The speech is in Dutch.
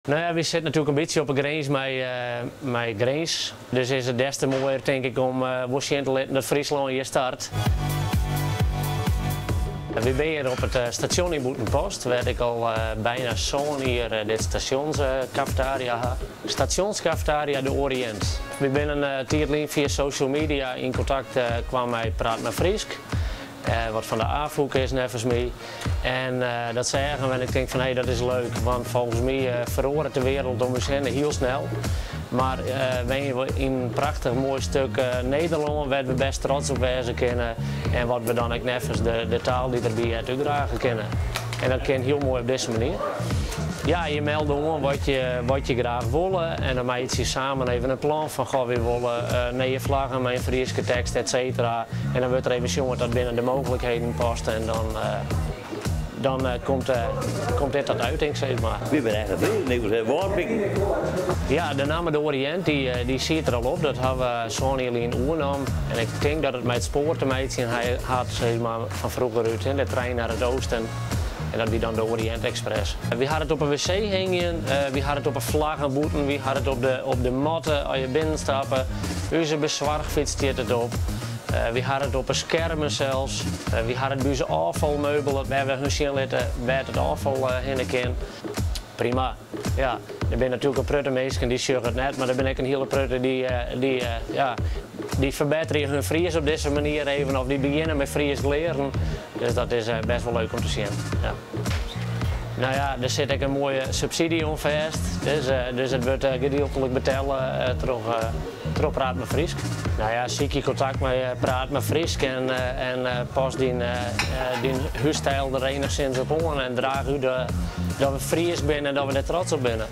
Nou ja, we zitten natuurlijk een beetje op een grens met grens. Dus is het des te mooier denk ik om te laten dat Friesland hier start. We zijn hier op het station in Boetenpost, waar ik al bijna zo'n hier dit stationscafetaria Stationscafetaria de Oriënt. We zijn een tijdlang via social media in contact kwam met Praat met Friesk. Wat van de AFOEK is nevens mij. En dat zeggen en ik denk van hey, dat is leuk, want volgens mij verandert de wereld om ons heen heel snel. Maar we in een prachtig mooi stuk Nederland waar we best trots op wezen kunnen en wat we dan ook nevens de taal die erbij uitdragen kunnen. En dat kan heel mooi op deze manier. Ja, je meldt gewoon wat je graag wil en dan maak je samen even een plan van goh, we willen nieuwe vlaggen met een Friese tekst, etc. En dan wordt er even jongen dat binnen de mogelijkheden past en dan komt dit tot uiting, zeg maar. We zijn echt een woordping. Ja, de naam de Oriënt die ziet er al op, dat hebben we zo'n heel in oernam. En ik denk dat het met het spoor te maken had, zeg maar, van vroeger uit, de trein naar het oosten. En dat is dan de Oriënt Express. We hadden het op een wc hingen, we hadden het op een vlaggenboeten, we hadden het op de motten als je binnenstappen. Onze bezorgfiets stiert het op. We hadden het op een schermen zelfs. We hadden het bij onze afvalmeubelen, waar we hun zien laten waar het afval heen kan. Prima. Ja, er ben natuurlijk een prutte mensen die zeggen het net, maar er ben ik een hele prutte die verbeteren hun Fries op deze manier even, of die beginnen met Fries leren. Dus dat is best wel leuk om te zien. Ja. Nou ja, er zit ook een mooie subsidie om vast, dus het wordt gedeeltelijk betalen terug Praat met Friesk. Nou ja, zie je contact met Praat met Friesk en pas die huisstijl er enigszins op on en draag u dat we Fries binnen en dat we er trots op binnen.